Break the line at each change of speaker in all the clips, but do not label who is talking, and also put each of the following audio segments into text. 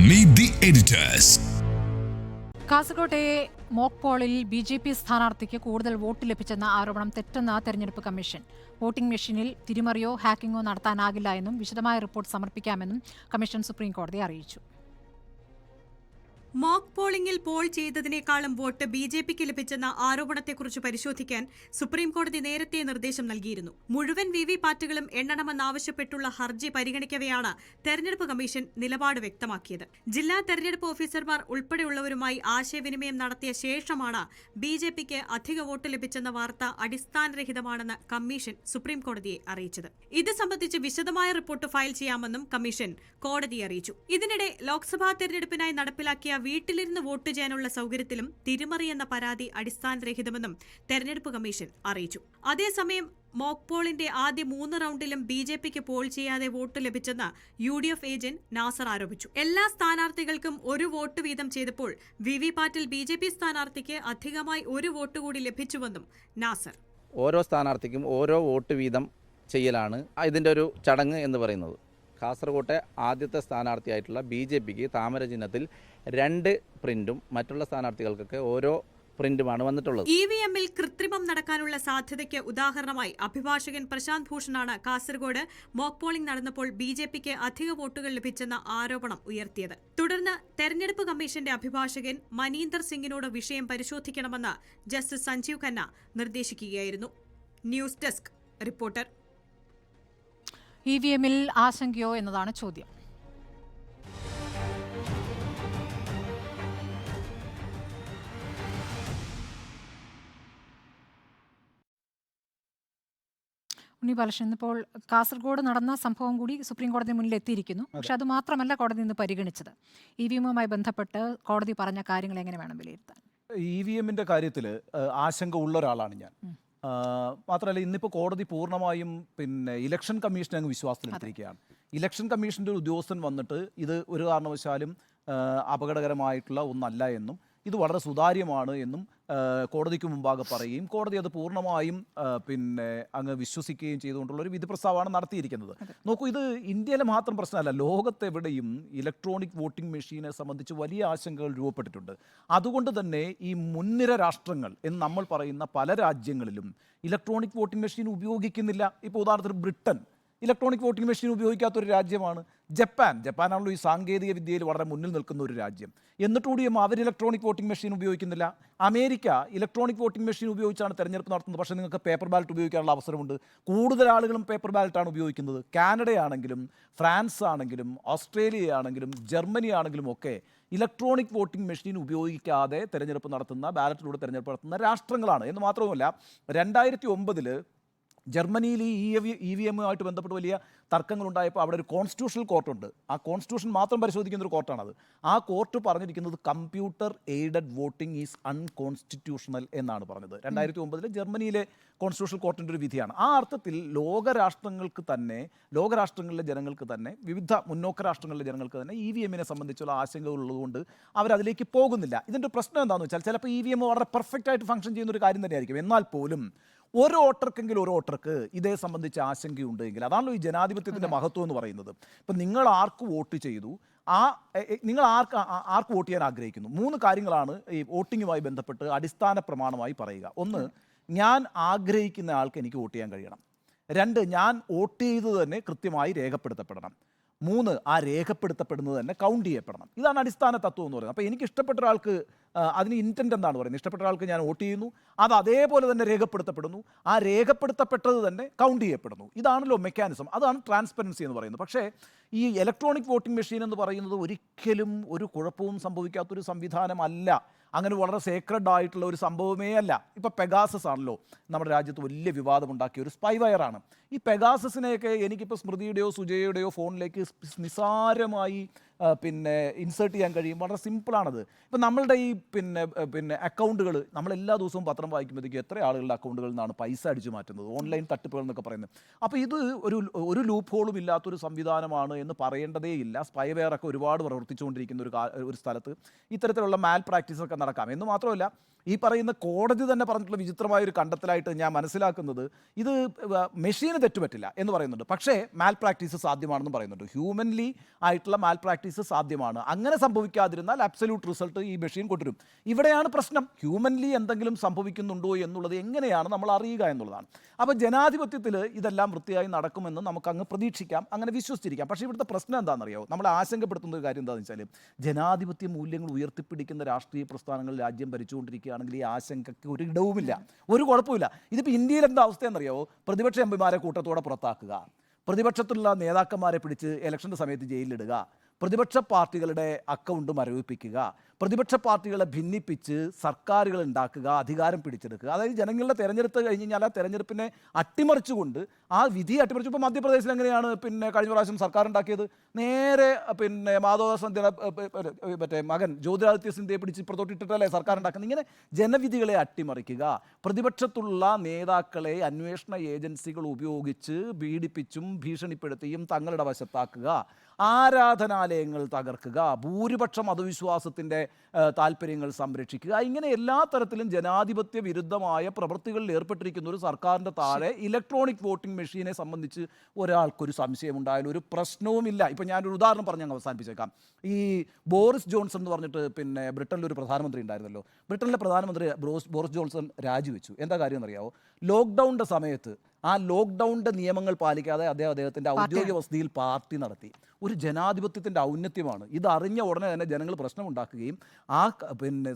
Meet the editors.
കാസർകോട്ടെ mock പോളിൽ BJP. സ്ഥാനാർത്ഥിക്ക് കൂടുതൽ വോട്ട് ലഭിച്ചെന്ന ആരോപണം തെറ്റെന്ന തെരഞ്ഞെടുപ്പ് കമ്മീഷൻ. വോട്ടിംഗ് മെഷീനിൽ തിരിമറിയോ ഹാക്കിങ്ങോ നടത്താനാകില്ല എന്നും വിശദമായ റിപ്പോർട്ട് സമർപ്പിക്കാമെന്നും കമ്മീഷൻ സുപ്രീംകോടതിയെ അറിയിച്ചു.
മോക്ക് പോളിംഗിൽ പോൾ ചെയ്തതിനേക്കാളും വോട്ട് ബി.ജെ.പിക്ക് ലഭിച്ചെന്ന ആരോപണത്തെക്കുറിച്ച് പരിശോധിക്കാൻ സുപ്രീംകോടതി നേരത്തെ നിർദ്ദേശം നൽകിയിരുന്നു. മുഴുവൻ വിവിപാറ്റുകളും എണ്ണണമെന്നാവശ്യപ്പെട്ടുള്ള ഹർജി പരിഗണിക്കവെയാണ് തെരഞ്ഞെടുപ്പ് കമ്മീഷൻ നിലപാട് വ്യക്തമാക്കിയത്. ജില്ലാ തെരഞ്ഞെടുപ്പ് ഓഫീസർമാർ ഉൾപ്പെടെയുള്ളവരുമായി ആശയവിനിമയം നടത്തിയ ശേഷമാണ് ബി.ജെ.പിക്ക് അധിക വോട്ട് ലഭിച്ചെന്ന വാർത്ത അടിസ്ഥാനരഹിതമാണെന്ന് കമ്മീഷൻ സുപ്രീംകോടതിയെ അറിയിച്ചത്. ഇത് സംബന്ധിച്ച് വിശദമായ റിപ്പോർട്ട് ഫയൽ ചെയ്യാമെന്നും കമ്മീഷൻ കോടതിയെ അറിയിച്ചു. ഇതിനിടെ ലോക്സഭാ തെരഞ്ഞെടുപ്പിനായി നടപ്പിലാക്കിയ വീട്ടിലിരുന്ന് വോട്ട് ചെയ്യാനുള്ള സൗകര്യത്തിലും തിരിമറിയെന്ന പരാതി അടിസ്ഥാനരഹിതമെന്നും തെരഞ്ഞെടുപ്പ് കമ്മീഷൻ അറിയിച്ചു. അതേസമയം മോക്ക് പോളിന്റെ ആദ്യ 3 റൌണ്ടിലും ബി.ജെ.പിക്ക് പോൾ ചെയ്യാതെ വോട്ട് ലഭിച്ചെന്ന് യു.ഡി.എഫ് ഏജന്റ് നാസർ ആരോപിച്ചു. എല്ലാ സ്ഥാനാർത്ഥികൾക്കും 1 വോട്ട് വീതം ചെയ്തപ്പോൾ വിവിപാറ്റിൽ ബി.ജെ.പി. സ്ഥാനാർത്ഥിക്ക് അധികമായി 1 വോട്ട് കൂടി ലഭിച്ചുവെന്നും നാസർ.
ഓരോ സ്ഥാനാർത്ഥിക്കും ഓരോ വോട്ട് വീതം ചെയ്യലാണ് ഇതിൻ്റെ ഒരു ചടങ്ങ് എന്ന് പറയുന്നത്. കാസർകോട്ടെ ആദ്യത്തെ സ്ഥാനാർത്ഥിയായിട്ടുള്ള ബി.ജെ.പിക്ക് താമര ചിഹ്നത്തിൽ 2 പ്രിന്റും മറ്റുള്ള സ്ഥാനാർത്ഥികൾക്കൊക്കെ ഓരോ പ്രിന്റുമാണ് വന്നിട്ടുള്ളത്.
ഇ.വി.എമ്മിൽ കൃത്രിമം നടക്കാനുള്ള സാധ്യതയ്ക്ക് ഉദാഹരണമായി അഭിഭാഷകൻ പ്രശാന്ത് ഭൂഷണാണ് കാസർഗോഡ് മോക്ക് പോളിംഗ് നടന്നപ്പോൾ ബി.ജെ.പിക്ക് അധിക വോട്ടുകൾ ലഭിച്ചെന്ന ആരോപണം ഉയർത്തിയത്. തുടർന്ന് തെരഞ്ഞെടുപ്പ് കമ്മീഷന്റെ അഭിഭാഷകൻ മനീന്ദർ സിംഗിനോട് വിഷയം പരിശോധിക്കണമെന്ന് ജസ്റ്റിസ് സഞ്ജീവ് ഖന്ന നിർദ്ദേശിക്കുകയായിരുന്നു. News desk reporter.
ഇ.വി.എമ്മിൽ ആശങ്കയോ എന്നതാണ് ചോദ്യം. ഉണ്ണിബാലകൃഷ്ണൻ, ഇന്നിപ്പോൾ കാസർഗോഡ് നടന്ന സംഭവം കൂടി സുപ്രീംകോടതി മുന്നിൽ എത്തിയിരിക്കുന്നു. പക്ഷെ അത് മാത്രമല്ല കോടതി ഇന്ന് പരിഗണിച്ചത്. ഇ.വി.എമ്മുമായി ബന്ധപ്പെട്ട് കോടതി പറഞ്ഞ കാര്യങ്ങൾ എങ്ങനെ വേണം വിലയിരുത്താൻ?
ഇ.വി.എമ്മിൻ്റെ കാര്യത്തിൽ ആശങ്ക ഉള്ള ഒരാളാണ് ഞാൻ. മാത്രമല്ല, ഇന്നിപ്പോൾ കോടതി പൂർണ്ണമായും ഇലക്ഷൻ കമ്മീഷനെ അങ്ങ് വിശ്വാസത്തിലെടുത്തിരിക്കുകയാണ്. ഇലക്ഷൻ കമ്മീഷൻ്റെ ഒരു ഉദ്യോഗസ്ഥൻ വന്നിട്ട് ഇത് ഒരു കാരണവശാലും അപകടകരമായിട്ടുള്ള ഒന്നല്ല എന്നും ഇത് വളരെ സുതാര്യമാണ് എന്നും കോടതിക്ക് മുമ്പാകെ പറയുകയും കോടതി അത് പൂർണ്ണമായും അങ്ങ് വിശ്വസിക്കുകയും ചെയ്തുകൊണ്ടുള്ള ഒരു വിധി പ്രസ്താവമാണ് നടത്തിയിരിക്കുന്നത്. നോക്കൂ, ഇത് ഇന്ത്യയിലെ മാത്രം പ്രശ്നമല്ല, ലോകത്തെവിടെയും ഇലക്ട്രോണിക് വോട്ടിംഗ് മെഷീനെ സംബന്ധിച്ച് വലിയ ആശങ്കകൾ രൂപപ്പെട്ടിട്ടുണ്ട്. അതുകൊണ്ട് തന്നെ ഈ മുൻനിര രാഷ്ട്രങ്ങൾ എന്ന് നമ്മൾ പറയുന്ന പല രാജ്യങ്ങളിലും ഇലക്ട്രോണിക് വോട്ടിംഗ് മെഷീൻ ഉപയോഗിക്കുന്നില്ല. ഇപ്പോൾ ഉദാഹരണത്തിന് ബ്രിട്ടൻ ഇലക്ട്രോണിക് വോട്ടിംഗ് മെഷീൻ ഉപയോഗിക്കാത്തൊരു രാജ്യമാണ്. ജപ്പാനാണല്ലോ ഈ സാങ്കേതിക വിദ്യയിൽ വളരെ മുന്നിൽ നിൽക്കുന്ന ഒരു രാജ്യം. എന്നിട്ടുകൂടിയും അവർ ഇലക്ട്രോണിക് വോട്ടിംഗ് മെഷീൻ ഉപയോഗിക്കുന്നില്ല. അമേരിക്ക ഇലക്ട്രോണിക് വോട്ടിംഗ് മെഷീൻ ഉപയോഗിച്ചാണ് തെരഞ്ഞെടുപ്പ് നടത്തുന്നത്. പക്ഷേ നിങ്ങൾക്ക് പേപ്പർ ബാലറ്റ് ഉപയോഗിക്കാനുള്ള അവസരമുണ്ട്. കൂടുതൽ ആളുകളും പേപ്പർ ബാലറ്റാണ് ഉപയോഗിക്കുന്നത്. കാനഡയാണെങ്കിലും ഫ്രാൻസ് ആണെങ്കിലും ഓസ്ട്രേലിയ ആണെങ്കിലും ജർമ്മനി ആണെങ്കിലും ഒക്കെ ഇലക്ട്രോണിക് വോട്ടിംഗ് മെഷീൻ ഉപയോഗിക്കാതെ തെരഞ്ഞെടുപ്പ് നടത്തുന്ന, ബാലറ്റിലൂടെ തെരഞ്ഞെടുപ്പ് നടത്തുന്ന രാഷ്ട്രങ്ങളാണ്. എന്ന് മാത്രവുമല്ല, 2009 ജർമ്മനിയിൽ ഈ ഇ.വി.എമ്മുമായിട്ട് ബന്ധപ്പെട്ട് വലിയ തർക്കങ്ങളുണ്ടായപ്പോൾ അവിടെ ഒരു കോൺസ്റ്റിറ്റ്യൂഷണൽ കോർട്ടുണ്ട്. ആ കോൺസ്റ്റിറ്റ്യൂഷൻ മാത്രം പരിശോധിക്കുന്ന ഒരു കോർട്ടാണത്. ആ കോർട്ട് പറഞ്ഞിരിക്കുന്നത് computer aided voting is unconstitutional എന്നാണ് പറഞ്ഞത്. 2009 ജർമ്മനിയിലെ കോൺസ്റ്റിറ്റ്യൂഷണൽ കോർട്ടിൻ്റെ ഒരു വിധിയാണ്. ആ അർത്ഥത്തിൽ ലോകരാഷ്ട്രങ്ങളിലെ ജനങ്ങൾക്ക് തന്നെ, വിവിധ മുന്നോക്ക രാഷ്ട്രങ്ങളിലെ ജനങ്ങൾക്ക് തന്നെ ഇ.വി.എമ്മിനെ സംബന്ധിച്ചുള്ള ആശങ്കകളുള്ളതുകൊണ്ട് അവരതിലേക്ക് പോകുന്നില്ല. ഇതിൻ്റെ പ്രശ്നം എന്താണെന്ന് വെച്ചാൽ, ചിലപ്പോൾ ഇ.വി.എം വളരെ പെർഫെക്റ്റ് ആയിട്ട് ഫംഗ്ഷൻ ചെയ്യുന്ന ഒരു കാര്യം തന്നെയായിരിക്കും. എന്നാൽ പോലും ഒരു വോട്ടർക്ക് ഇതേ സംബന്ധിച്ച് ആശങ്കയുണ്ടെങ്കിൽ, അതാണല്ലോ ഈ ജനാധിപത്യത്തിൻ്റെ മഹത്വം എന്ന് പറയുന്നത്. ഇപ്പം നിങ്ങൾ ആർക്ക് വോട്ട് ചെയ്തു, നിങ്ങൾ ആർക്ക് വോട്ട് ചെയ്യാൻ ആഗ്രഹിക്കുന്നു, 3 കാര്യങ്ങളാണ് ഈ വോട്ടിങ്ങുമായി ബന്ധപ്പെട്ട് അടിസ്ഥാന പ്രമാണമായി പറയുക. 1, ഞാൻ ആഗ്രഹിക്കുന്ന ആൾക്ക് എനിക്ക് വോട്ട് ചെയ്യാൻ കഴിയണം. 2, ഞാൻ വോട്ട് ചെയ്തത് തന്നെ കൃത്യമായി രേഖപ്പെടുത്തപ്പെടണം. 3, ആ രേഖപ്പെടുത്തപ്പെടുന്നത് തന്നെ കൗണ്ട് ചെയ്യപ്പെടണം. ഇതാണ് അടിസ്ഥാന തത്വം എന്ന് പറയുന്നത്. അപ്പോൾ എനിക്ക് ഇഷ്ടപ്പെട്ട ഒരാൾക്ക്, അതിന് ഇൻറ്റൻറ്റ് എന്താണ് പറയുന്നത്, ഇഷ്ടപ്പെട്ട ഒരാൾക്ക് ഞാൻ വോട്ട് ചെയ്യുന്നു, അത് അതേപോലെ തന്നെ രേഖപ്പെടുത്തപ്പെടുന്നു, ആ രേഖപ്പെടുത്തപ്പെട്ടത് തന്നെ കൗണ്ട് ചെയ്യപ്പെടുന്നു. ഇതാണല്ലോ മെക്കാനിസം, അതാണ് ട്രാൻസ്പെറൻസി എന്ന് പറയുന്നത്. പക്ഷേ ഈ ഇലക്ട്രോണിക് വോട്ടിംഗ് മെഷീൻ എന്ന് പറയുന്നത് ഒരിക്കലും ഒരു കുഴപ്പവും സംഭവിക്കാത്തൊരു സംവിധാനമല്ല. അങ്ങനെ വളരെ സേക്രഡ് ആയിട്ടുള്ള ഒരു സംഭവമേ അല്ല. ഇപ്പോൾ പെഗാസസ് ആണല്ലോ നമ്മുടെ രാജ്യത്ത് വലിയ വിവാദമുണ്ടാക്കിയ ഒരു സ്പൈവയറാണ്. ഈ പെഗാസസിനെയൊക്കെ എനിക്കിപ്പോൾ സ്മൃതിയുടെയോ സുജയുടെയോ ഫോണിലേക്ക് നിസ്സാരമായി ഇൻസേർട്ട് ചെയ്യാൻ കഴിയും. വളരെ സിമ്പിളാണത്. ഇപ്പം നമ്മളുടെ ഈ അക്കൗണ്ടുകൾ നമ്മൾ എല്ലാ ദിവസവും പത്രം വായിക്കുമ്പോഴത്തേക്കും എത്ര ആളുകളുടെ അക്കൗണ്ടുകളിൽ നിന്നാണ് പൈസ അടിച്ചു മാറ്റുന്നത്, ഓൺലൈൻ തട്ടിപ്പുകൾ എന്നൊക്കെ പറയുന്നത്. അപ്പോൾ ഇത് ഒരു ലൂപ്പ് ഹോളും ഇല്ലാത്തൊരു സംവിധാനമാണ് എന്ന് പറയേണ്ടതേ ഇല്ല. സ്പൈവെയറൊക്കെ ഒരുപാട് പ്രവർത്തിച്ചുകൊണ്ടിരിക്കുന്ന ഒരു സ്ഥലത്ത് ഇത്തരത്തിലുള്ള മാൽ പ്രാക്ടീസൊക്കെ നടക്കാം. എന്ന് മാത്രമല്ല, ഈ പറയുന്ന കോടതി തന്നെ പറഞ്ഞിട്ടുള്ള വിചിത്രമായ ഒരു കണ്ടെത്തലായിട്ട് ഞാൻ മനസ്സിലാക്കുന്നത്, ഇത് മെഷീന് തെറ്റുപറ്റില്ല എന്ന് പറയുന്നുണ്ട്, പക്ഷേ മാൽ പ്രാക്ടീസ് സാധ്യമാണെന്ന് പറയുന്നുണ്ട്. ഹ്യൂമൻലി ആയിട്ടുള്ള മാൽ പ്രാക്ടീസ് സാധ്യമാണ്. അങ്ങനെ സംഭവിക്കാതിരുന്നാൽ അബ്സല്യൂട്ട് റിസൾട്ട് ഈ മെഷീൻ കൊണ്ടുവരും. ഇവിടെയാണ് പ്രശ്നം. ഹ്യൂമൻലി എന്തെങ്കിലും സംഭവിക്കുന്നുണ്ടോ എന്നുള്ളത് എങ്ങനെയാണ് നമ്മൾ അറിയുക എന്നുള്ളതാണ്. അപ്പോൾ ജനാധിപത്യത്തിൽ ഇതെല്ലാം വൃത്തിയായി നടക്കുമെന്ന് നമുക്കങ്ങ് പ്രതീക്ഷിക്കാം, അങ്ങനെ വിശ്വസിച്ചിരിക്കാം. പക്ഷേ ഇവിടുത്തെ പ്രശ്നം എന്താണെന്നറിയാമോ? നമ്മളെ ആശങ്കപ്പെടുത്തുന്ന ഒരു കാര്യം എന്താണെന്ന് വെച്ചാൽ, ജനാധിപത്യ മൂല്യങ്ങൾ ഉയർത്തിപ്പിടിക്കുന്ന രാഷ്ട്രീയ പ്രസ്ഥാനങ്ങൾ രാജ്യം ഭരിച്ചുകൊണ്ടിരിക്കുകയാണെങ്കിൽ ഈ ആശങ്കയ്ക്ക് ഒരു ഇടവുമില്ല, ഒരു കുഴപ്പമില്ല. ഇതിപ്പോൾ ഇന്ത്യയിൽ എന്താ അവസ്ഥയെന്നറിയാമോ? പ്രതിപക്ഷ എംപിമാരെ കൂട്ടത്തോടെ പുറത്താക്കുക, പ്രതിപക്ഷത്തുള്ള നേതാക്കന്മാരെ പിടിച്ച് ഇലക്ഷൻ്റെ സമയത്ത് ജയിലിലിടുക, പ്രതിപക്ഷ പാർട്ടികളുടെ അക്കൗണ്ട് മരവിപ്പിക്കുക, പ്രതിപക്ഷ പാർട്ടികളെ ഭിന്നിപ്പിച്ച് സർക്കാരുകൾ ഉണ്ടാക്കുക, അധികാരം പിടിച്ചെടുക്കുക. അതായത് ജനങ്ങളുടെ തെരഞ്ഞെടുപ്പ് കഴിഞ്ഞ് കഴിഞ്ഞാൽ ആ തെരഞ്ഞെടുപ്പിനെ അട്ടിമറിച്ചുകൊണ്ട് ആ വിധി അട്ടിമറിച്ചു. ഇപ്പോൾ മധ്യപ്രദേശിൽ എങ്ങനെയാണ് കഴിഞ്ഞ പ്രാവശ്യം സർക്കാർ ഉണ്ടാക്കിയത്? നേരെ മാധവദാസ് മറ്റേ മകൻ ജ്യോതിരാദിത്യ സിന്ധ്യയെ പിടിച്ച് ഇപ്പുറത്തോട്ടിട്ടല്ലേ സർക്കാർ ഉണ്ടാക്കുന്നത്. ഇങ്ങനെ ജനവിധികളെ അട്ടിമറിക്കുക, പ്രതിപക്ഷത്തുള്ള നേതാക്കളെ അന്വേഷണ ഏജൻസികൾ ഉപയോഗിച്ച് പീഡിപ്പിച്ചും ഭീഷണിപ്പെടുത്തിയും തങ്ങളുടെ വശത്താക്കുക, ആരാധനാലയങ്ങൾ തകർക്കുക, ഭൂരിപക്ഷ മതവിശ്വാസത്തിൻ്റെ താല്പര്യങ്ങൾ സംരക്ഷിക്കുക. ഇങ്ങനെ എല്ലാ തരത്തിലും ജനാധിപത്യ വിരുദ്ധമായ പ്രവൃത്തികളിൽ ഏർപ്പെട്ടിരിക്കുന്ന ഒരു സർക്കാരിൻ്റെ താഴെ ഇലക്ട്രോണിക് വോട്ടിംഗ് മെഷീനെ സംബന്ധിച്ച് ഒരാൾക്കൊരു സംശയമുണ്ടായാലും ഒരു പ്രശ്നവുമില്ല. ഇപ്പം ഞാനൊരു ഉദാഹരണം പറഞ്ഞ് അങ്ങ് അവസാനിപ്പിച്ചേക്കാം. ഈ ബോറിസ് ജോൺസൺ എന്ന് പറഞ്ഞിട്ട് ബ്രിട്ടനിലൊരു പ്രധാനമന്ത്രി ഉണ്ടായിരുന്നല്ലോ. ബ്രിട്ടനിലെ പ്രധാനമന്ത്രി ബോറിസ് ജോൺസൺ രാജിവെച്ചു. എന്താ കാര്യം എന്നറിയാമോ? ലോക്ക്ഡൗണിൻ്റെ സമയത്ത് ആ ലോക്ക്ഡൗണിൻ്റെ നിയമങ്ങൾ പാലിക്കാതെ അദ്ദേഹത്തിൻ്റെ ഔദ്യോഗിക വസതിയിൽ പാർട്ടി നടത്തി. ഒരു ജനാധിപത്യത്തിൻ്റെ ഔന്നത്യമാണ്. ഇത് അറിഞ്ഞ ഉടനെ തന്നെ ജനങ്ങൾ പ്രശ്നമുണ്ടാക്കുകയും ആ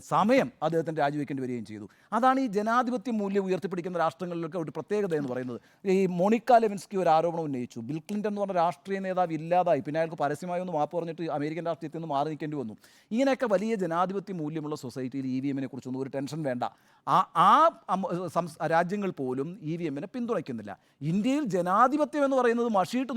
സമയം അദ്ദേഹത്തിന് രാജിവെക്കേണ്ടി വരികയും ചെയ്തു. അതാണ് ഈ ജനാധിപത്യ മൂല്യം ഉയർത്തിപ്പിടിക്കുന്ന രാഷ്ട്രങ്ങളിലൊക്കെ ഒരു പ്രത്യേകത എന്ന് പറയുന്നത്. ഈ മോണിക്ക ലെവിൻസ്കി ഒരു ആരോപണം ഉന്നയിച്ചു. ബിൽ ക്ലിൻ്റൺ എന്ന് പറഞ്ഞ രാഷ്ട്രീയ നേതാവ് ഇല്ലാതായി, പിന്നെ അയാൾക്ക് പരസ്യമായി ഒന്ന് മാപ്പ് പറഞ്ഞിട്ട് അമേരിക്കൻ രാഷ്ട്രീയത്തിൽ നിന്ന് മാറി നിൽക്കേണ്ടി വന്നു. ഇങ്ങനെയൊക്കെ വലിയ ജനാധിപത്യ മൂല്യമുള്ള സൊസൈറ്റിയിൽ EVM-നെ കുറിച്ചൊന്നും ഒരു ടെൻഷൻ വേണ്ട. രാജ്യങ്ങൾ പോലും EVM-നെ പിന്തുണയ്ക്കുന്നില്ല. ഇന്ത്യയിൽ ജനാധിപത്യം എന്ന് പറയുന്നത് മഷിയിട്ട്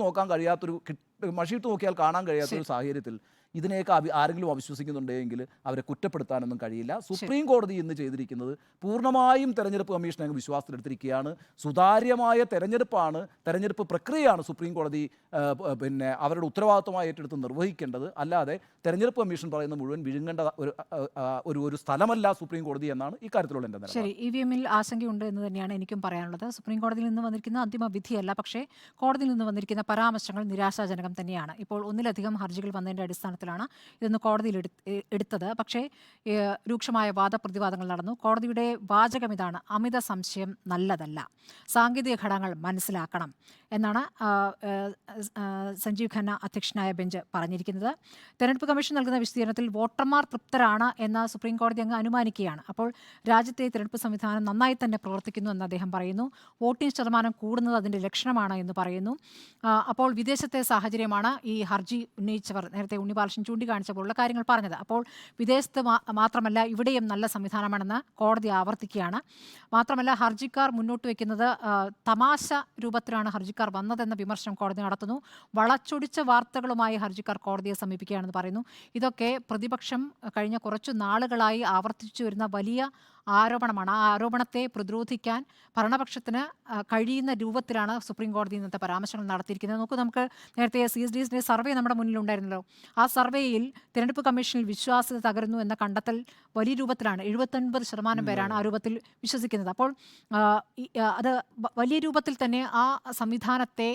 നോക്കിയാൽ കാണാൻ കഴിയാത്തൊരു സാഹചര്യത്തിൽ ഇതിനെയൊക്കെ ആരെങ്കിലും അവിശ്വസിക്കുന്നുണ്ടെങ്കിൽ അവരെ കുറ്റപ്പെടുത്താനൊന്നും കഴിയില്ല. സുപ്രീം കോടതി ഇന്ന് ചെയ്തിരിക്കുന്നത് പൂർണ്ണമായും തെരഞ്ഞെടുപ്പ് കമ്മീഷൻ അങ്ങ് വിശ്വാസത്തിലെടുത്തിരിക്കുകയാണ്. സുതാര്യമായ തെരഞ്ഞെടുപ്പ് പ്രക്രിയയാണ് സുപ്രീം കോടതി അവരുടെ ഉത്തരവാദിത്വമായി ഏറ്റെടുത്ത് നിർവഹിക്കേണ്ടത്. അല്ലാതെ തെരഞ്ഞെടുപ്പ് കമ്മീഷൻ പറയുന്ന മുഴുവൻ വിഴുങ്ങേണ്ട ഒരു സ്ഥലമല്ല സുപ്രീം കോടതി എന്നാണ് ഇക്കാര്യത്തിലുള്ള എൻ്റെ നിലപാട്.
ശരി, EVM-ൽ ആശങ്കയുണ്ട് എന്ന് തന്നെയാണ് എനിക്കും പറയാനുള്ളത്. സുപ്രീം കോടതിയിൽ നിന്ന് വന്നിരിക്കുന്ന അന്തിമ വിധിയല്ല, പക്ഷേ കോടതിയിൽ നിന്ന് വന്നിരിക്കുന്ന പരാമർശങ്ങൾ നിരാശാജനകം തന്നെയാണ്. ഇപ്പോൾ ഒന്നിലധികം ഹർജികൾ വന്നതിൻ്റെ അടിസ്ഥാനത്തിലാണ് ഇതൊന്ന് കോടതിയിൽ എടുത്തത്. പക്ഷേ രൂക്ഷമായ വാദപ്രതിവാദങ്ങൾ നടന്നു. കോടതിയുടെ വാചകം ഇതാണ്: അമിത സംശയം നല്ലതല്ല, സാങ്കേതിക ഘടകങ്ങൾ മനസ്സിലാക്കണം എന്നാണ് സഞ്ജീവ് ഖന്ന അധ്യക്ഷനായ ബെഞ്ച് പറഞ്ഞിരിക്കുന്നത്. തെരഞ്ഞെടുപ്പ് കമ്മീഷൻ നൽകുന്ന വിശദീകരണത്തിൽ വോട്ടർമാർ തൃപ്തരാണ് എന്ന് സുപ്രീം കോടതി അങ്ങ് അനുമാനിക്കുകയാണ്. അപ്പോൾ രാജ്യത്തെ തെരഞ്ഞെടുപ്പ് സംവിധാനം നന്നായി തന്നെ പ്രവർത്തിക്കുന്നു എന്ന് അദ്ദേഹം പറയുന്നു. വോട്ടിംഗ് ശതമാനം കൂടുന്നത് അതിൻ്റെ ലക്ഷണമാണ് എന്ന് പറയുന്നു. അപ്പോൾ വിദേശത്തെ സാഹചര്യമാണ് ഈ ഹർജി ഉന്നയിച്ചവർ നേരത്തെ ഉണ്ണിബാലകൃഷ്ണൻ ചൂണ്ടിക്കാണിച്ചപ്പോഴുള്ള കാര്യങ്ങൾ പറഞ്ഞത്. അപ്പോൾ വിദേശത്ത് മാത്രമല്ല ഇവിടെയും നല്ല സംവിധാനമാണെന്ന് കോടതി ആവർത്തിക്കുകയാണ്. മാത്രമല്ല ഹർജിക്കാർ മുന്നോട്ട് വയ്ക്കുന്നത് തമാശ രൂപത്തിലാണ് ഹർജിക്കാർ വന്നതെന്ന വിമർശനം കോടതി നടത്തുന്നു. വളച്ചൊടിച്ച വാർത്തകളുമായി ഹർജിക്കാർ കോടതിയെ സമീപിക്കുകയാണെന്ന് പറയുന്നു. ഇതൊക്കെ പ്രതിപക്ഷം കഴിഞ്ഞ കുറച്ചു നാളുകളായി ആവർത്തിച്ചു വരുന്ന വലിയ ആരോപണമാണ്. ആ ആരോപണത്തെ പ്രതിരോധിക്കാൻ ഭരണപക്ഷത്തിന് കഴിയുന്ന രൂപത്തിലാണ് സുപ്രീം കോടതി ഇന്നത്തെ പരാമർശങ്ങൾ നടത്തിയിരിക്കുന്നത്. നമുക്ക് നേരത്തെ CSD's സർവേ നമ്മുടെ മുന്നിലുണ്ടായിരുന്നല്ലോ. ആ സർവേയിൽ തിരഞ്ഞെടുപ്പ് കമ്മീഷനിൽ വിശ്വാസ്യത തകരുന്നു എന്ന കണ്ടെത്തൽ വലിയ രൂപത്തിലാണ്. 79% പേരാണ് ആ രൂപത്തിൽ വിശ്വസിക്കുന്നത്. അപ്പോൾ അത് വലിയ രൂപത്തിൽ തന്നെ ആ സംവിധാനത്തെ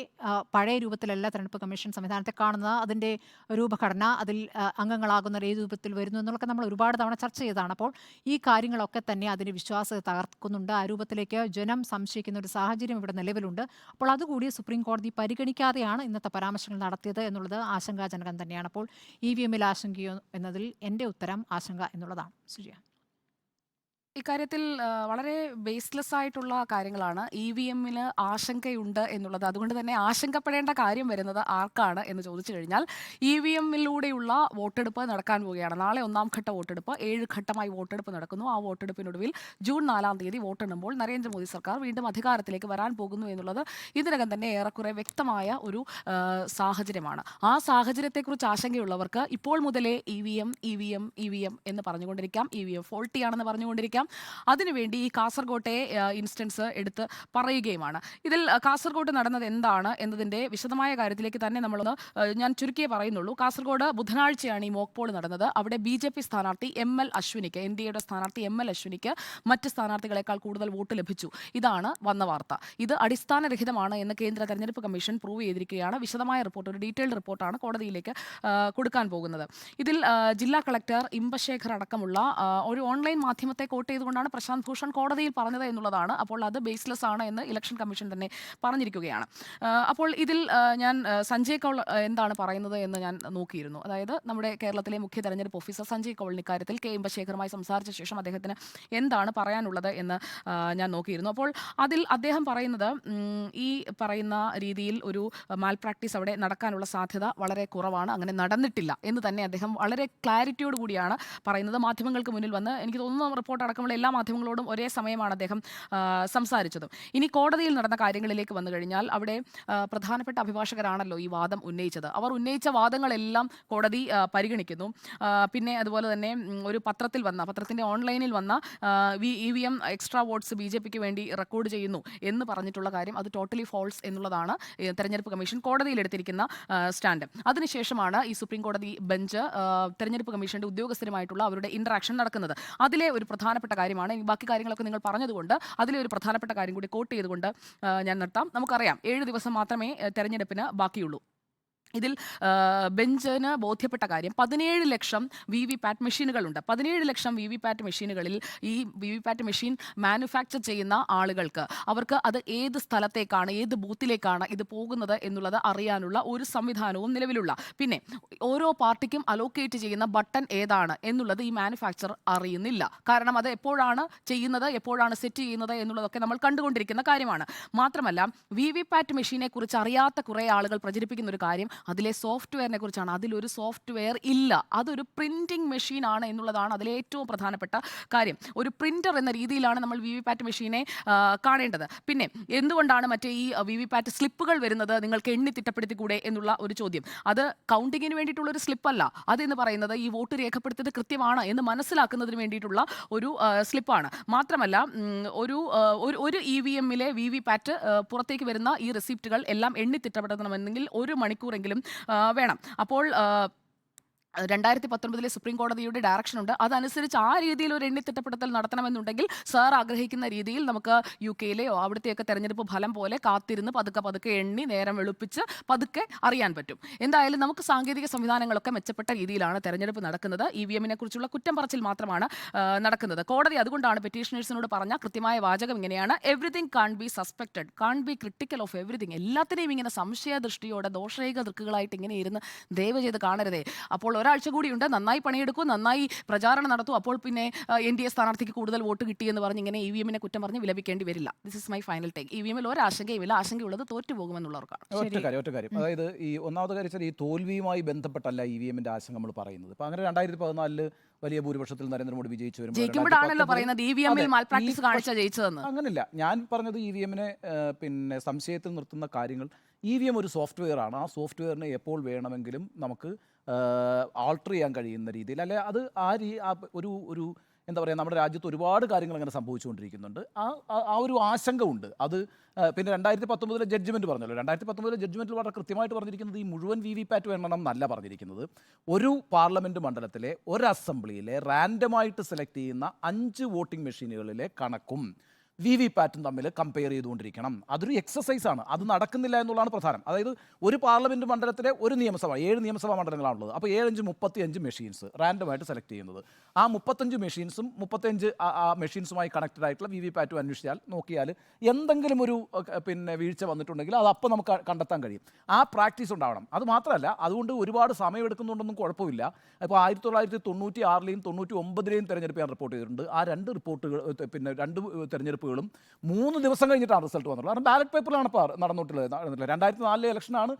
പഴയ രൂപത്തിലല്ല തിരഞ്ഞെടുപ്പ് കമ്മീഷൻ സംവിധാനത്തെ കാണുന്നത്. അതിൻ്റെ രൂപഘടന, അതിൽ അംഗങ്ങളാകുന്ന ഏത് രൂപത്തിൽ വരുന്നു എന്നുള്ളതൊക്കെ നമ്മൾ ഒരുപാട് തവണ ചർച്ച ചെയ്തതാണ്. അപ്പോൾ ഈ കാര്യങ്ങളൊക്കെ തന്നെ അതിന് വിശ്വാസത തകർക്കുന്നുണ്ട്. ആ രൂപത്തിലേക്ക് ജനം സംശയിക്കുന്ന ഒരു സാഹചര്യം ഇവിടെ നിലവിലുണ്ട്. അപ്പോൾ അതുകൂടി സുപ്രീം കോടതി പരിഗണിക്കാതെയാണ് ഇന്നത്തെ പരാമർശങ്ങൾ നടത്തിയത് എന്നുള്ളത് ആശങ്കാജനകം തന്നെയാണ്. അപ്പോൾ EVM-ൽ ആശങ്കയോ എന്നതിൽ എൻ്റെ ഉത്തരം ആശങ്ക എന്നുള്ളതാണ്. സുജിയ,
ഇക്കാര്യത്തിൽ വളരെ ബേസ്ലെസ് ആയിട്ടുള്ള കാര്യങ്ങളാണ്. EVM-ൽ ആശങ്കയുണ്ട് എന്നുള്ളത്. അതുകൊണ്ട് തന്നെ ആശങ്കപ്പെടേണ്ട കാര്യം വരുന്നത് ആർക്കാണ് എന്ന് ചോദിച്ചു കഴിഞ്ഞാൽ EVM-ലൂടെയുള്ള വോട്ടെടുപ്പ് നടക്കാൻ പോവുകയാണ്. നാളെ 1ാം ഘട്ട വോട്ടെടുപ്പ്, 7 ഘട്ടമായി വോട്ടെടുപ്പ് നടക്കുന്നു. ആ വോട്ടെടുപ്പിനൊടുവിൽ ജൂൺ 4-ാം തീയതി വോട്ടെണ്ണുമ്പോൾ നരേന്ദ്രമോദി സർക്കാർ വീണ്ടും അധികാരത്തിലേക്ക് വരാൻ പോകുന്നു എന്നുള്ളത് ഇതിനകം തന്നെ ഏറെക്കുറെ വ്യക്തമായ ഒരു സാഹചര്യമാണ്. ആ സാഹചര്യത്തെക്കുറിച്ച് ആശങ്കയുള്ളവർക്ക് ഇപ്പോൾ മുതലേ EVM എന്ന് പറഞ്ഞുകൊണ്ടിരിക്കാം, EVM ഫോൾട്ടിയാണെന്ന് പറഞ്ഞുകൊണ്ടിരിക്കാം, സംസാരിക്കാം. അതിനുവേണ്ടി ഈ കാസർകോട്ടെ ഇൻസ്റ്റൻസ് എടുത്ത് പറയുകയുമാണ്. ഇതിൽ കാസർകോട്ട് നടന്നത് എന്താണ് എന്നതിൻ്റെ വിശദമായ കാര്യത്തിലേക്ക് തന്നെ നമ്മളൊന്ന് ഞാൻ ചുരുക്കിയേ പറയുന്നുള്ളൂ. കാസർഗോഡ് ബുധനാഴ്ചയാണ് ഈ മോക്ക് പോൾ നടന്നത്. അവിടെ BJP സ്ഥാനാർത്ഥി ML അശ്വിനിക്ക്, NDAയുടെ സ്ഥാനാർത്ഥി ML അശ്വിനിക്ക് മറ്റ് സ്ഥാനാർത്ഥികളെക്കാൾ കൂടുതൽ വോട്ട് ലഭിച്ചു. ഇതാണ് വന്ന വാർത്ത. ഇത് അടിസ്ഥാനരഹിതമാണ് എന്ന് കേന്ദ്ര തെരഞ്ഞെടുപ്പ് കമ്മീഷൻ പ്രൂവ് ചെയ്തിരിക്കുകയാണ്. വിശദമായ റിപ്പോർട്ട്, ഒരു ഡീറ്റെയിൽഡ് റിപ്പോർട്ടാണ് കോടതിയിലേക്ക് കൊടുക്കാൻ പോകുന്നത്. ഇതിൽ ജില്ലാ കളക്ടർ ഇമ്പശേഖർ അടക്കമുള്ള ഒരു ഓൺലൈൻ മാധ്യമത്തെ കോട്ട് ചെയ്തുകൊണ്ടാണ് പ്രശാന്ത് ഭൂഷൺ കോടതിയിൽ പറഞ്ഞത് എന്നുള്ളതാണ്. അപ്പോൾ അത് ബേസ്ലെസ് ആണ് എന്ന് ഇലക്ഷൻ കമ്മീഷൻ തന്നെ പറഞ്ഞിരിക്കുകയാണ്. അപ്പോൾ ഇതിൽ ഞാൻ സഞ്ജയ് കൗൾ എന്താണ് പറയുന്നത് എന്ന് ഞാൻ നോക്കിയിരുന്നു. അതായത് നമ്മുടെ കേരളത്തിലെ മുഖ്യ തെരഞ്ഞെടുപ്പ് ഓഫീസർ സഞ്ജയ് കൗളിന് ഇക്കാര്യത്തിൽ K ഇമ്പശേഖറുമായി സംസാരിച്ച ശേഷം അദ്ദേഹത്തിന് എന്താണ് പറയാനുള്ളത് എന്ന് ഞാൻ നോക്കിയിരുന്നു. അപ്പോൾ അതിൽ അദ്ദേഹം പറയുന്നത് ഈ പറയുന്ന രീതിയിൽ ഒരു മാൽ പ്രാക്ടീസ് അവിടെ നടക്കാനുള്ള സാധ്യത വളരെ കുറവാണ്, അങ്ങനെ നടന്നിട്ടില്ല എന്ന് തന്നെ അദ്ദേഹം വളരെ ക്ലാരിറ്റിയോട് കൂടിയാണ് പറയുന്നത്. മാധ്യമങ്ങൾക്ക് മുന്നിൽ വന്ന് എനിക്ക് തോന്നുന്നു റിപ്പോർട്ട് അടക്കമുള്ള എല്ലാ മാധ്യമങ്ങളോടും ഒരേ സമയമാണ് അദ്ദേഹം സംസാരിച്ചതും. ഇനി കോടതിയിൽ നടന്ന കാര്യങ്ങളിലേക്ക് വന്നു കഴിഞ്ഞാൽ അവിടെ പ്രധാനപ്പെട്ട അഭിഭാഷകരാണല്ലോ ഈ വാദം ഉന്നയിച്ചത്. അവർ ഉന്നയിച്ച വാദങ്ങളെല്ലാം കോടതി പരിഗണിക്കുന്നു. പിന്നെ അതുപോലെ തന്നെ ഒരു പത്രത്തിൻ്റെ ഓൺലൈനിൽ വന്ന EVM എക്സ്ട്രാ വോട്ട്സ് BJPക്ക് വേണ്ടി റെക്കോർഡ് ചെയ്യുന്നു എന്ന് പറഞ്ഞിട്ടുള്ള കാര്യം അത് ടോട്ടലി ഫോൾസ് എന്നുള്ളതാണ് തെരഞ്ഞെടുപ്പ് കമ്മീഷൻ കോടതിയിൽ എടുത്തിരിക്കുന്ന സ്റ്റാൻഡ്. അതിനുശേഷമാണ് ഈ സുപ്രീം കോടതി ബെഞ്ച് തെരഞ്ഞെടുപ്പ് കമ്മീഷന്റെ ഉദ്യോഗസ്ഥരുമായിട്ടുള്ള അവരുടെ ഇന്ററാക്ഷൻ നടക്കുന്നത്. അതിലെ ഒരു പ്രധാനപ്പെട്ട കാര്യമാണ്, ബാക്കി കാര്യങ്ങളൊക്കെ നിങ്ങൾ പറഞ്ഞതുകൊണ്ട് അതിലെ ഒരു പ്രധാനപ്പെട്ട കാര്യം കൂടി കോട്ട് ചെയ്തുകൊണ്ട് ഞാൻ നിർത്താം. നമുക്കറിയാം 7 ദിവസം മാത്രമേ തെരഞ്ഞെടുപ്പിന് ബാക്കിയുള്ളൂ. ഇതിൽ ബെഞ്ചിന് ബോധ്യപ്പെട്ട കാര്യം 17 ലക്ഷം VVPAT മെഷീനുകളുണ്ട്. 17 ലക്ഷം VVPAT മെഷീനുകളിൽ ഈ VVPAT മെഷീൻ മാനുഫാക്ചർ ചെയ്യുന്ന ആളുകൾക്ക് അവർക്ക് അത് ഏത് സ്ഥലത്തേക്കാണ്, ഏത് ബൂത്തിലേക്കാണ് ഇത് പോകുന്നത് എന്നുള്ളത് അറിയാനുള്ള ഒരു സംവിധാനവും നിലവിലുള്ള. പിന്നെ ഓരോ പാർട്ടിക്കും അലോക്കേറ്റ് ചെയ്യുന്ന ബട്ടൺ ഏതാണ് എന്നുള്ളത് ഈ മാനുഫാക്ചർ അറിയുന്നില്ല. കാരണം അത് എപ്പോഴാണ് ചെയ്യുന്നത്, എപ്പോഴാണ് സെറ്റ് ചെയ്യുന്നത് എന്നുള്ളതൊക്കെ നമ്മൾ കണ്ടുകൊണ്ടിരിക്കുന്ന കാര്യമാണ്. മാത്രമല്ല VVPAT മെഷീനെ കുറിച്ച് അറിയാത്ത കുറേ ആളുകൾ പ്രചരിപ്പിക്കുന്ന ഒരു കാര്യം അതിലെ സോഫ്റ്റ്വെയറിനെ കുറിച്ചാണ്. അതിലൊരു സോഫ്റ്റ്വെയർ ഇല്ല, അതൊരു പ്രിന്റിംഗ് മെഷീൻ ആണ് എന്നുള്ളതാണ് അതിലെ ഏറ്റവും പ്രധാനപ്പെട്ട കാര്യം. ഒരു പ്രിന്റർ എന്ന രീതിയിലാണ് നമ്മൾ VVPAT മെഷീനെ കാണേണ്ടത്. പിന്നെ എന്തുകൊണ്ടാണ് മറ്റേ ഈ VVPAT സ്ലിപ്പുകൾ വരുന്നത് നിങ്ങൾക്ക് എണ്ണി തിട്ടപ്പെടുത്തിക്കൂടെ എന്നുള്ള ഒരു ചോദ്യം. അത് കൗണ്ടിങ്ങിന് വേണ്ടിയിട്ടുള്ളൊരു സ്ലിപ്പല്ല, അതെന്ന് പറയുന്നത് ഈ വോട്ട് രേഖപ്പെടുത്തിയത് കൃത്യമാണ് എന്ന് മനസ്സിലാക്കുന്നതിന് വേണ്ടിയിട്ടുള്ള ഒരു സ്ലിപ്പാണ്. മാത്രമല്ല ഒരു EVMലെ VVPAT പുറത്തേക്ക് വരുന്ന ഈ റെസിപ്റ്റുകൾ എല്ലാം എണ്ണി തിട്ടപ്പെടുത്തണമെന്നെങ്കിൽ 1 മണിക്കൂറെങ്കിലും വേണം. അപ്പോൾ 2019 സുപ്രീം കോടതിയുടെ ഡയറക്ഷൻ ഉണ്ട്. അതനുസരിച്ച് ആ രീതിയിൽ ഒരു എണ്ണിത്തിട്ടപ്പെടുത്തൽ നടത്തണമെന്നുണ്ടെങ്കിൽ സാർ ആഗ്രഹിക്കുന്ന രീതിയിൽ നമുക്ക് UKയിലെയോ അവിടുത്തെയൊക്കെ തെരഞ്ഞെടുപ്പ് ഫലം പോലെ കാത്തിരുന്ന് പതുക്കെ എണ്ണി നേരം വെളുപ്പിച്ച് പതുക്കെ അറിയാൻ പറ്റും. എന്തായാലും നമുക്ക് സാങ്കേതിക സംവിധാനങ്ങളൊക്കെ മെച്ചപ്പെട്ട രീതിയിലാണ് തെരഞ്ഞെടുപ്പ് നടക്കുന്നത്. EVMനെ കുറിച്ചുള്ള കുറ്റം പറച്ചിൽ മാത്രമാണ് നടക്കുന്നത്. കോടതി അതുകൊണ്ടാണ് പെറ്റീഷണേഴ്സിനോട് പറഞ്ഞ കൃത്യമായ വാചകം ഇങ്ങനെയാണ്: everything can be suspected, can be critical of everything. എല്ലാത്തിനെയും ഇങ്ങനെ സംശയദൃഷ്ടിയോടെ ദോഷരേഖ ദൃക്കുകളായിട്ട് ഇങ്ങനെ ഇരുന്ന് ദയവ് ചെയ്ത് കാണരുതേ. അപ്പോൾ ഒരാഴ്ച കൂടിയുണ്ട്, നന്നായി പണിയെടുക്കൂ, നന്നായി പ്രചാരണം നടത്തൂ. അപ്പോൾ പിന്നെ NDA സ്ഥാനാർത്ഥിക്ക് കൂടുതൽ വോട്ട് കിട്ടിയെന്ന് പറഞ്ഞ് ഇങ്ങനെ EVMനെ കുറ്റം പറഞ്ഞ് വിലപിക്കേണ്ടി വരില്ല. This is my final take. EVMൽ ഒരാശങ്കയുമില്ല, ആശങ്കയുള്ളത് തോറ്റുപോകുമെന്നുള്ളവർക്കാണ്.
ഒറ്റ കാര്യം, അതായത് ഈ ഒന്നാമത്തെ കാര്യം ഈ തോൽവിയുമായി ബന്ധപ്പെട്ടല്ല EVMന്റെ ആശങ്ക നമ്മൾ പറയുന്നത്. ഇപ്പം അങ്ങനെ 2014 വലിയ ഭൂരിപക്ഷത്തിൽ നരേന്ദ്രമോദി വിജയിച്ചു
ജയിക്കുമ്പോഴാണല്ലോ പറയുന്നത് EVMൽ മാൽ പ്രാക്ടീസ് കാണിച്ച ജയിച്ചതെന്ന്.
അങ്ങനെയല്ല, ഞാൻ പറഞ്ഞത് EVMനെ പിന്നെ സംശയത്തിൽ നിർത്തുന്ന കാര്യങ്ങൾ. EVM ഒരു സോഫ്റ്റ്വെയർ ആണ്. ആ സോഫ്റ്റ്വെയറിനെ എപ്പോൾ വേണമെങ്കിലും നമുക്ക് ആൾട്ടർ ചെയ്യാൻ കഴിയുന്ന രീതിയിൽ, അല്ലെ അത് ഒരു എന്താ പറയുക, നമ്മുടെ രാജ്യത്ത് ഒരുപാട് കാര്യങ്ങൾ അങ്ങനെ സംഭവിച്ചുകൊണ്ടിരിക്കുന്നുണ്ട്. ആ ഒരു ആശങ്ക ഉണ്ട്. അത് പിന്നെ 2019 ജഡ്ജ്മെൻറ്റ് പറഞ്ഞല്ലോ. 2019 ജഡ്ജ്മെൻറ്റിൽ വളരെ കൃത്യമായിട്ട് പറഞ്ഞിരിക്കുന്നത് ഈ മുഴുവൻ VVPAT വേണം എന്നല്ല പറഞ്ഞിരിക്കുന്നത്. ഒരു പാർലമെൻറ്റ് മണ്ഡലത്തിലെ ഒരു അസംബ്ലിയിലെ റാൻഡമായിട്ട് സെലക്ട് ചെയ്യുന്ന 5 വോട്ടിംഗ് മെഷീനുകളിലെ കണക്കും VVPATും തമ്മിൽ കമ്പയർ ചെയ്തുകൊണ്ടിരിക്കണം. അതൊരു എക്സസൈസാണ്. അത് നടക്കുന്നില്ല എന്നുള്ളതാണ് പ്രധാനം. അതായത് ഒരു പാർലമെൻറ്റ് മണ്ഡലത്തിലെ ഒരു നിയമസഭ, 7 നിയമസഭാ മണ്ഡലങ്ങളാണുള്ളത്. അപ്പോൾ 35 മെഷീൻസ് റാൻഡമായിട്ട് സെലക്ട് ചെയ്യുന്നത്. ആ 35 മെഷീൻസും 35 മെഷീൻസുമായി കണക്റ്റഡ് ആയിട്ടുള്ള VVPATും അന്വേഷിച്ചാൽ നോക്കിയാൽ എന്തെങ്കിലും ഒരു പിന്നെ വീഴ്ച വന്നിട്ടുണ്ടെങ്കിൽ അത് അപ്പോൾ നമുക്ക് കണ്ടെത്താൻ കഴിയും. ആ പ്രാക്ടീസ് ഉണ്ടാവണം. അത് മാത്രമല്ല, അതുകൊണ്ട് ഒരുപാട് സമയമെടുക്കുന്നുണ്ടെന്നും കുഴപ്പമില്ല. ഇപ്പോൾ 1996-ലെയും 99-ലെയും തെരഞ്ഞെടുപ്പ് ഞാൻ റിപ്പോർട്ട് ചെയ്തിട്ടുണ്ട്. ആ 2 റിപ്പോർട്ടുകൾ പിന്നെ 2 തെരഞ്ഞെടുപ്പുകളും 3 ദിവസം കഴിഞ്ഞിട്ടാണ് റിസൾട്ട് വന്നത്. കാരണം ബാലറ്റ് പേപ്പറിലാണ് ഇപ്പോൾ നടന്നിട്ടുള്ളത്. 2004 ഇലക്ഷനാണ്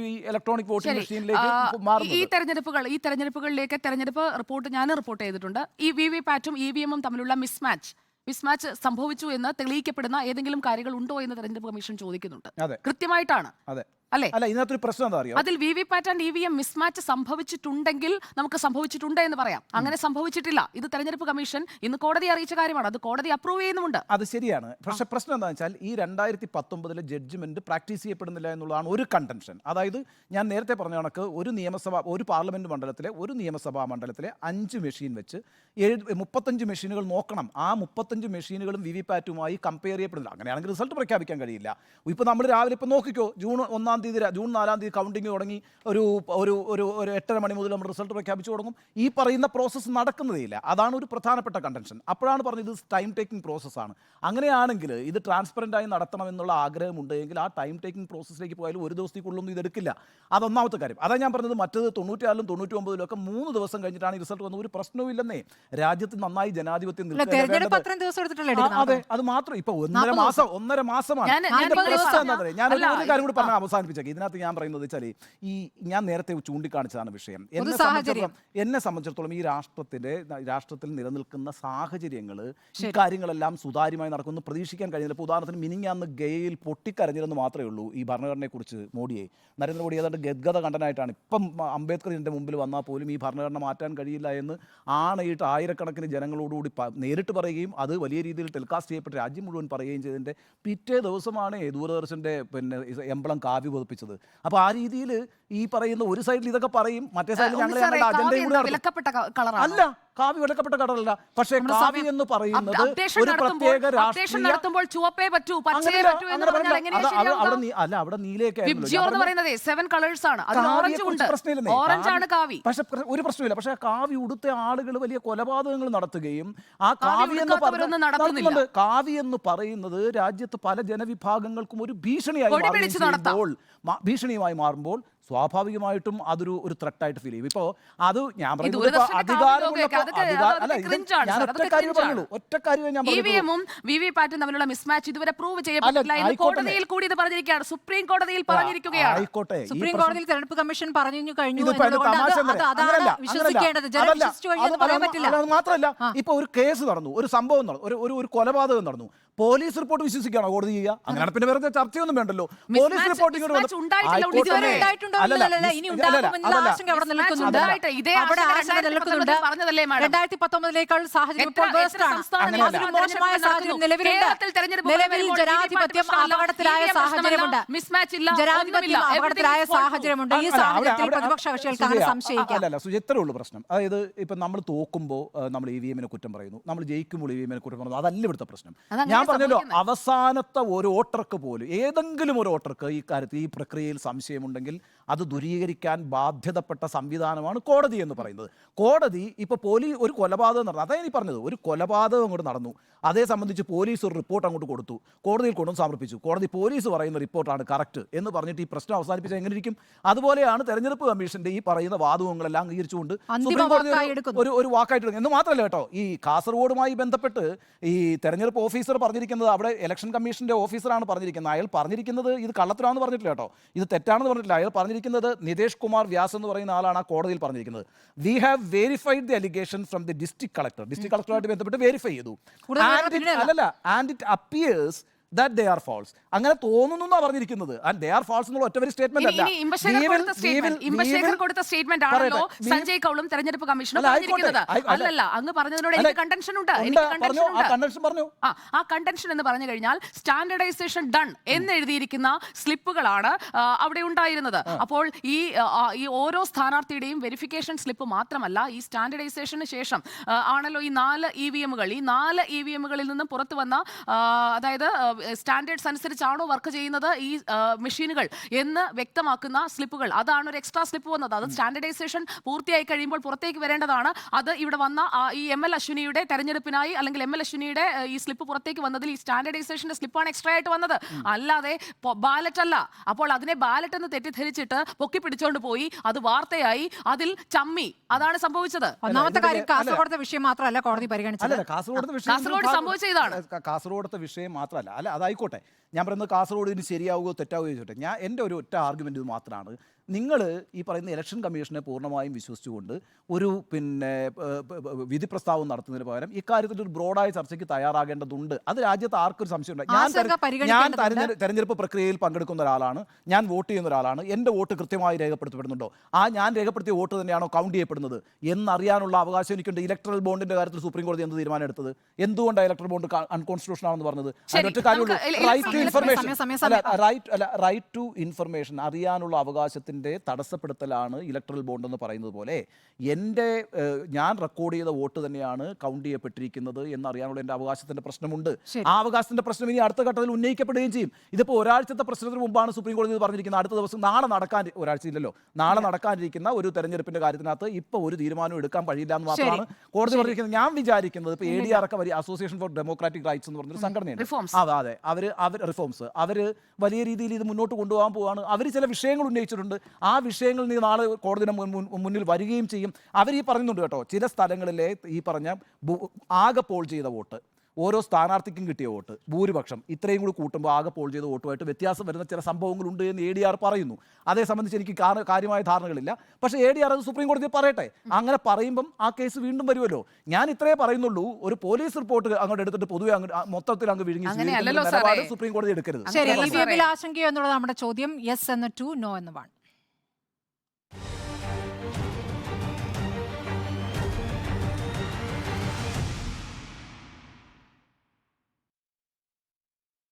ഈ ഇലക്ട്രോണിക് വോട്ടിംഗ് മെഷീനിലേക്ക് മാറുന്നത്.
ഈ തെരഞ്ഞെടുപ്പുകളിലേക്ക് തെരഞ്ഞെടുപ്പ് റിപ്പോർട്ട് ഞാൻ റിപ്പോർട്ട് ചെയ്തിട്ടുണ്ട്. ഈ VVPATും EVMും തമ്മിലുള്ള മിസ്മാച്ച് സംഭവിച്ചു എന്ന് തെളിയിക്കപ്പെടുന്ന ഏതെങ്കിലും കാര്യങ്ങൾ ഉണ്ടോ എന്ന് തെരഞ്ഞെടുപ്പ് കമ്മീഷൻ ചോദിക്കുന്നുണ്ട്. കൃത്യമായിട്ടാണ്.
അതെ,
അല്ലേ?
അല്ല, ഇതിനകത്തൊരു പ്രശ്നം എന്താ അറിയോ?
അതിൽ VVPAT ആൻഡ് EVM മിസ്മാച്ച് സംഭവിച്ചിട്ടുണ്ടെങ്കിൽ നമുക്ക് സംഭവിച്ചിട്ടുണ്ട് എന്ന് പറയാം. അങ്ങനെ സംഭവിച്ചിട്ടില്ല. ഇത് തെരഞ്ഞെടുപ്പ് കമ്മീഷൻ ഇന്ന് കോടതി അറിയിച്ച കാര്യമാണ്. അത് കോടതി അപ്രൂവ് ചെയ്യുന്നുമുണ്ട്.
അത് ശരിയാണ്. പക്ഷേ പ്രശ്നം എന്താണെന്ന് വെച്ചാൽ ഈ 2019 ജഡ്ജ്മെന്റ് പ്രാക്ടീസ് ചെയ്യപ്പെടുന്നില്ല എന്നുള്ളതാണ് ഒരു കണ്ടൻഷൻ. അതായത് ഞാൻ നേരത്തെ പറഞ്ഞ കണക്ക് ഒരു പാർലമെന്റ് മണ്ഡലത്തിലെ ഒരു നിയമസഭാ മണ്ഡലത്തിലെ 5 മെഷീൻ വെച്ച് 35 മെഷീനുകൾ നോക്കണം. ആ 35 മെഷീനുകളും VVPATുമായി കമ്പയർ ചെയ്യപ്പെടുന്നില്ല. അങ്ങനെയാണെങ്കിൽ റിസൾട്ട് പ്രഖ്യാപിക്കാൻ കഴിയില്ല. ഇപ്പോൾ നമ്മൾ രാവിലെ ഇപ്പോൾ നോക്കിക്കോ, ജൂൺ 4 കൗണ്ടിങ് തുടങ്ങി ഒരു 8:30 മണി മുതൽ നമ്മൾ റിസൾട്ട് പ്രഖ്യാപിച്ചു തുടങ്ങും. ഈ പറയുന്ന പ്രോസസ്സ് നടക്കുന്നതേയില്ല. അതാണ് ഒരു പ്രധാനപ്പെട്ട കണ്ടൻഷൻ. അപ്പോഴാണ് പറഞ്ഞത് ഇത് ടൈം ടേക്കിംഗ് പ്രോസസ്സാണ്. അങ്ങനെയാണെങ്കിൽ ഇത് ട്രാൻസ്പെറൻ്റായി നടത്തണമെന്നുള്ള ആഗ്രഹമുണ്ടെങ്കിൽ ആ ടൈം ടേക്കിംഗ് പ്രോസസ്സിലേക്ക് പോയാലും ഒരു ദിവസത്തേക്കുള്ളൊന്നും ഇതെടുക്കില്ല. അതൊന്നാമത്തെ കാര്യം. അതാണ് ഞാൻ പറഞ്ഞത്. മറ്റത് 94-ലും 99-ലും ഒക്കെ 3 ദിവസം കഴിഞ്ഞിട്ടാണ് ഈ റിസൾട്ട് വന്നത്. ഒരു പ്രശ്നവും ഇല്ലെന്നേ. രാജ്യത്ത് നന്നായി ജനാധിപത്യം അതെ, അത് മാത്രം. ഇപ്പൊ 1.5 മാസമാണ്. ഞാൻ ഒരു കാര്യം കൂടി പറഞ്ഞാൽ അവസാനിപ്പിച്ചേക്ക്. ഇതിനകത്ത് ഞാൻ പറയുന്നത് വെച്ചാൽ ഞാൻ നേരത്തെ ചൂണ്ടിക്കാണിച്ചതാണ് വിഷയം. എന്നെ സംബന്ധിച്ചിടത്തോളം ഈ രാഷ്ട്രത്തിൽ നിലനിൽക്കുന്ന സാഹചര്യങ്ങൾ ഈ കാര്യങ്ങളെല്ലാം സുതാര്യമായി നടക്കുമെന്ന് പ്രതീക്ഷിക്കാൻ കഴിയുന്നില്ല. ഇപ്പോൾ ഉദാഹരണത്തിന് മിനിഞ്ഞാന്ന് ഗയയിൽ പൊട്ടിക്കരഞ്ഞിരുന്നു മാത്രമേ ഉള്ളൂ ഈ ഭരണഘടനയെ കുറിച്ച് മോഡിയെ. നരേന്ദ്രമോദി ഏതാണ്ട് ഗദ്ഗത കണ്ടനായിട്ടാണ്. ഇപ്പം അംബേദ്കർ ഇതിൻ്റെ മുമ്പിൽ വന്നാൽ പോലും ഈ ഭരണഘടന മാറ്റാൻ കഴിയില്ല എന്ന് ആണയിട്ട് ആയിരക്കണക്കിന് ജനങ്ങളോടുകൂടി നേരിട്ട് പറയുകയും അത് വലിയ രീതിയിൽ ടെലികാസ്റ്റ് ചെയ്യപ്പെട്ട് രാജ്യം മുഴുവൻ പറയുകയും ചെയ്തതിൻ്റെ പിറ്റേ ദിവസമാണ് ദൂരദർശൻ്റെ എംബ്ലം കാവ്യ പതിപ്പിച്ചത്. അപ്പോൾ ആ രീതിയിൽ ഈ പറയുന്ന ഒരു സൈഡിൽ ഇതൊക്കെ പറയും, മറ്റേ സൈഡിൽ ഞങ്ങൾ ഞങ്ങളുടെ അജണ്ടയും കൂടെ അല്ല. കാവ്യ വിലക്കപ്പെട്ട കളറല്ല. പക്ഷേ കാവ്യ എന്ന് പറയുന്നത് ഒരു പ്രത്യേക രാഷ്ട്രീയ അവിടെ നീലയൊക്കെ പക്ഷെ ഒരു പ്രശ്നമില്ല. പക്ഷെ കാവ്യ ഉടുത്ത ആളുകൾ വലിയ കൊലപാതകങ്ങൾ നടത്തുകയും ആ കാവ്യ എന്ന് നടത്തുന്നുണ്ട്. കാവ്യ എന്ന് പറയുന്നത് രാജ്യത്ത് പല ജനവിഭാഗങ്ങൾക്കും ഒരു ഭീഷണിയായി മാറുമ്പോൾ സ്വാഭാവികമായിട്ടും അതൊരു ത്രെട്ടായിട്ട് ഫീൽ ചെയ്യും. ഇപ്പോ അത് ഞാൻ പറയുന്നത് ഒറ്റ കാര്യം ഞാൻ
VVPATും തമ്മിലുള്ള മിസ്മാച്ച് ഇതുവരെ പ്രൂവ് ചെയ്യപ്പെട്ടില്ല എന്ന് കോടതിയിൽ കൂടി ഇത് പറഞ്ഞിരിക്കുകയാണ്. സുപ്രീം കോടതിയിൽ പറഞ്ഞിരിക്കുകയാണ്.
ആയിക്കോട്ടെ,
സുപ്രീം കോടതിയിൽ തെരഞ്ഞെടുപ്പ് കമ്മീഷൻ പറഞ്ഞു കഴിഞ്ഞു.
അത് മാത്രമല്ല, ഇപ്പൊ ഒരു കേസ് നടന്നു, ഒരു സംഭവം നടന്നു, ഒരു കൊലപാതകം നടന്നു. പോലീസ് റിപ്പോർട്ട് വിശ്വസിക്കുകയാണോ കോടതി ചെയ്യുക? അങ്ങനെ പിന്നെ വെറുതെ ചർച്ചയൊന്നും വേണ്ടല്ലോ. പോലീസ് റിപ്പോർട്ടിംഗ് ഇത്രേ ഉള്ളൂ പ്രശ്നം. അതായത് ഇപ്പൊ നമ്മൾ തോക്കുമ്പോൾ നമ്മൾ EVM-നെ കുറ്റം പറയുന്നു, നമ്മൾ ജയിക്കുമ്പോൾ EVM-നെ കുറ്റം പറയുന്നു. അതല്ല ഇവിടുത്തെ പ്രശ്നം. ഞാൻ പറഞ്ഞല്ലോ, അവസാനത്തെ ഒരു വോട്ടർക്ക് പോലും, ഏതെങ്കിലും ഒരു വോട്ടർക്ക് ഈ കാര്യത്തിൽ ഈ പ്രക്രിയയിൽ സംശയമുണ്ടെങ്കിൽ അത് ദൂരീകരിക്കാൻ ബാധ്യതപ്പെട്ട സംവിധാനമാണ് കോടതി എന്ന് പറയുന്നത്. കോടതി ഇപ്പോൾ ഒരു കൊലപാതകം നടന്നു, അതാണ് ഈ പറഞ്ഞത്, ഒരു കൊലപാതകം അങ്ങോട്ട് നടന്നു, അതേ സംബന്ധിച്ച് പോലീസ് ഒരു റിപ്പോർട്ട് അങ്ങോട്ട് കൊടുത്തു, കോടതിയിൽ കൊണ്ടുവന്ന് സമർപ്പിച്ചു. കോടതി പോലീസ് പറയുന്ന റിപ്പോർട്ടാണ് കറക്റ്റ് എന്ന് പറഞ്ഞിട്ട് ഈ പ്രശ്നം അവസാനിപ്പിച്ചാൽ എങ്ങനെ ഇരിക്കും? അതുപോലെയാണ് തെരഞ്ഞെടുപ്പ് കമ്മീഷന്റെ ഈ പറയുന്ന വാദങ്ങളെല്ലാം അംഗീകരിച്ചുകൊണ്ട് സുപ്രീം കോടതി ഒരു വാക്കായിട്ട് എന്ന് മാത്രമല്ല കേട്ടോ. ഈ കാസർഗോഡുമായി ബന്ധപ്പെട്ട് ഈ തെരഞ്ഞെടുപ്പ് ഓഫീസർ പറഞ്ഞിരിക്കുന്നത്, അവിടെ ഇലക്ഷൻ കമ്മീഷന്റെ ഓഫീസറാണ് പറഞ്ഞിരിക്കുന്നത്, അയാൾ പറഞ്ഞിരിക്കുന്നത് ഇത് കള്ളത്തരാണെന്ന് പറഞ്ഞിട്ടില്ല കേട്ടോ, ഇത് തെറ്റാണെന്ന് പറഞ്ഞിട്ടില്ല. അയാൾ പറഞ്ഞിരിക്കുന്നത് നിതേഷ് കുമാർ വ്യാസ് എന്ന് പറയുന്ന ആളാണ് ആ കോടതിയിൽ പറഞ്ഞിരിക്കുന്നത്. We have verified the allegation from the district കളക്ടറുമായിട്ട് ബന്ധപ്പെട്ട് വെരിഫൈ ചെയ്തു. And it appears that they are false. അങ്ങനെ തോന്നുന്നു എന്നാണ് പറഞ്ഞിരിക്കുന്നത്. ആൻഡ് they are false എന്നുള്ള ഒറ്റ സ്റ്റേറ്റ്മെന്റ് അല്ല.
കൊടുത്ത സ്റ്റേറ്റ്മെന്റ് ആണല്ലോ സഞ്ജയ് കൗളും തെരഞ്ഞെടുപ്പ് കമ്മീഷനും പറഞ്ഞിരിക്കുന്നത്. അല്ലല്ല, അങ്ങ് പറഞ്ഞതിനോട് എനിക്ക് കണ്ടൻഷൻ ഉണ്ട്. ആ കണ്ടൻഷൻ എന്ന് പറഞ്ഞു കഴിഞ്ഞാൽ സ്റ്റാൻഡർഡൈസേഷൻ ഡൺ എന്നെഴുതിയിരിക്കുന്ന സ്ലിപ്പുകളാണ് അവിടെ ഉണ്ടായിരുന്നത്. അപ്പോൾ ഈ ഓരോ സ്ഥാനാർത്ഥിയുടെയും വെരിഫിക്കേഷൻ സ്ലിപ്പ് മാത്രമല്ല, ഈ സ്റ്റാൻഡർഡൈസേഷന് ശേഷം ആണല്ലോ ഈ 4 EVM-കൾ. ഈ 4 EVM-കളിൽ നിന്നും പുറത്തു വന്ന, അതായത് സ്റ്റാൻഡേർഡ്സ് അനുസരിച്ചാണോ വർക്ക് ചെയ്യുന്നത് ഈ മെഷീനുകൾ എന്ന് വ്യക്തമാക്കുന്ന സ്ലിപ്പുകൾ. അതാണ് ഒരു എക്സ്ട്രാ സ്ലിപ്പ് വന്നത്. അത് സ്റ്റാൻഡർഡൈസേഷൻ പൂർത്തിയായി കഴിയുമ്പോൾ പുറത്തേക്ക് വരേണ്ടതാണ്. അത് ഇവിടെ വന്ന ഈ ML അശ്വിനിയുടെ തെരഞ്ഞെടുപ്പിനായി, അല്ലെങ്കിൽ ML അശ്വിനിയുടെ ഈ സ്ലിപ്പ് പുറത്തേക്ക് വന്നതിൽ ഈ സ്റ്റാൻഡർഡൈസേഷന്റെ സ്ലിപ്പാണ് എക്സ്ട്രാ ആയിട്ട് വന്നത്, അല്ലാതെ ബാലറ്റ് അല്ല. അപ്പോൾ അതിനെ ബാലറ്റ് എന്ന് തെറ്റിദ്ധരിച്ചിട്ട് പൊക്കി പിടിച്ചോണ്ട് പോയി, അത് വാർത്തയായി, അതിൽ ചമ്മി. അതാണ് സംഭവിച്ചത്.
ഒന്നാമത്തെ കാര്യം, കാസർഗോഡത്തെ വിഷയം മാത്രമല്ല കോടതി പരിഗണിച്ചത്.
കാസർഗോഡ് സംഭവിച്ച ഇതാണ്.
കാസർഗോഡത്തെ വിഷയം മാത്രമല്ല, അതായിക്കോട്ടെ. ഞാൻ പറയുന്നത് കാസർഗോഡ് ഇതിന് ശരിയാവുകയോ തെറ്റാവുകയോ ചോദിച്ചോട്ടെ. എൻ്റെ ഒരു ഒറ്റ ആർഗ്യുമെന്റ് ഇത് മാത്രമാണ്. നിങ്ങൾ ഈ പറയുന്ന ഇലക്ഷൻ കമ്മീഷനെ പൂർണ്ണമായും വിശ്വസിച്ചുകൊണ്ട് ഒരു പിന്നെ വിധി പ്രസ്താവം നടത്തുന്നതിന് പകരം ഇക്കാര്യത്തിൽ ഒരു ബ്രോഡായ ചർച്ചയ്ക്ക് തയ്യാറാകേണ്ടതുണ്ട്. അത് രാജ്യത്ത് ആർക്കൊരു സംശയമുണ്ട്. ഞാൻ തെരഞ്ഞെടുപ്പ് പ്രക്രിയയിൽ പങ്കെടുക്കുന്ന ഒരാളാണ്, ഞാൻ വോട്ട് ചെയ്യുന്ന ഒരാളാണ്, എൻ്റെ വോട്ട് കൃത്യമായി രേഖപ്പെടുത്തപ്പെടുന്നുണ്ടോ, ഞാൻ രേഖപ്പെടുത്തിയ വോട്ട് തന്നെയാണോ കൗണ്ട് ചെയ്യപ്പെടുന്നത് എന്നറിയാനുള്ള അവകാശം എനിക്കുണ്ട്. ഇലക്ട്രൽ ബോണ്ടിന്റെ കാര്യത്തിൽ സുപ്രീം കോടതി എന്ത് തീരുമാനം എടുത്തത്? എന്തുകൊണ്ടാണ് ഇലക്ട്രൽ ബോണ്ട് അൺകോൺസ്റ്റിറ്റ്യൂഷണൽ ആണെന്ന് പറഞ്ഞത്? അതിനൊറ്റ കാര്യമുള്ളൂ, റൈറ്റ് ടു ഇൻഫർമേഷൻ, അറിയാനുള്ള അവകാശത്തിന്റെ തടസ്സപ്പെടുത്തലാണ് ഇലക്ട്രൽ ബോണ്ട് എന്ന് പറയുന്നത് പോലെ ഞാൻ റെക്കോർഡ് ചെയ്ത വോട്ട് തന്നെയാണ് കൗണ്ട് ചെയ്യപ്പെട്ടിരിക്കുന്നത് എന്നറിയാനുള്ള എൻ്റെ അവകാശത്തിന്റെ പ്രശ്നമുണ്ട്. ആ അവകാശത്തിന്റെ പ്രശ്നം ഇനി അടുത്ത ഘട്ടത്തിൽ ഉന്നയിക്കപ്പെടുകയും ചെയ്യും. ഇതിപ്പോൾ ഒരാഴ്ചത്തെ പ്രശ്നത്തിന് മുമ്പാണ് സുപ്രീം കോടതി പറഞ്ഞിരിക്കുന്നത്. അടുത്ത ദിവസം നാളെ നടക്കാനിരിക്കുന്ന ഒരു തെരഞ്ഞെടുപ്പിന്റെ കാര്യത്തിനകത്ത് ഇപ്പോൾ ഒരു തീരുമാനം എടുക്കാൻ കഴിയില്ല എന്ന് മാത്രമാണ് കോടതി പറഞ്ഞിരിക്കുന്നത്. ഞാൻ വിചാരിക്കുന്നത് ഇപ്പോൾ ADR ഒക്കെ അസോസിയേഷൻ ഫോർ ഡെമോക്രാറ്റിക് റൈറ്റ്സ് എന്ന് പറഞ്ഞൊരു സംഘടനയുണ്ട്. അതെ, അവർ റിഫോംസ് അവർ വലിയ രീതിയിൽ ഇത് മുന്നോട്ട് കൊണ്ടുപോകാൻ പോവാണ്. അവർ ചില വിഷയങ്ങൾ ഉന്നയിച്ചിട്ടുണ്ട്. ആ വിഷയങ്ങൾ നീ നാളെ കോടതിയുടെ മുന്നിൽ വരികയും ചെയ്യും. അവർ ഈ പറയുന്നുണ്ട് കേട്ടോ, ചില സ്ഥലങ്ങളിലെ ഈ പറഞ്ഞ ആകെ പോൾ ചെയ്ത വോട്ട്, ഓരോ സ്ഥാനാർത്ഥിക്കും കിട്ടിയ വോട്ട് ഭൂരിപക്ഷം ഇത്രയും കൂടി കൂട്ടുമ്പോൾ ആകെ പോൾ ചെയ്ത വോട്ടുമായിട്ട് വ്യത്യാസം വരുന്ന ചില സംഭവങ്ങളുണ്ട് എന്ന് ADR പറയുന്നു. അതേ സംബന്ധിച്ച് എനിക്ക് കാര്യമായ ധാരണകളില്ല. പക്ഷേ ADR അത് സുപ്രീം കോടതി പറയട്ടെ. അങ്ങനെ പറയുമ്പം ആ കേസ് വീണ്ടും വരുമല്ലോ. ഞാൻ ഇത്രേ പറയുന്നുള്ളൂ, ഒരു പോലീസ് റിപ്പോർട്ട് അങ്ങോട്ട് എടുത്തിട്ട് പൊതുവെ മൊത്തത്തിൽ അങ്ങ് വിഴുങ്ങി നിലപാട് സുപ്രീം കോടതി എടുക്കരുത്.
ശരി, ആശങ്കയോ എന്നുള്ളത് നമ്മുടെ ചോദ്യം. യെസ് എന്ന് 2, നോ എന്ന് 1.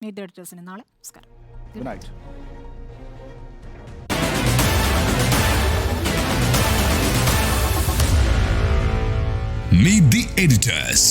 മീറ്റ് ദി എഡിറ്റേഴ്സിന് നാളെ. നമസ്കാരം.
Good night.
Meet the editors.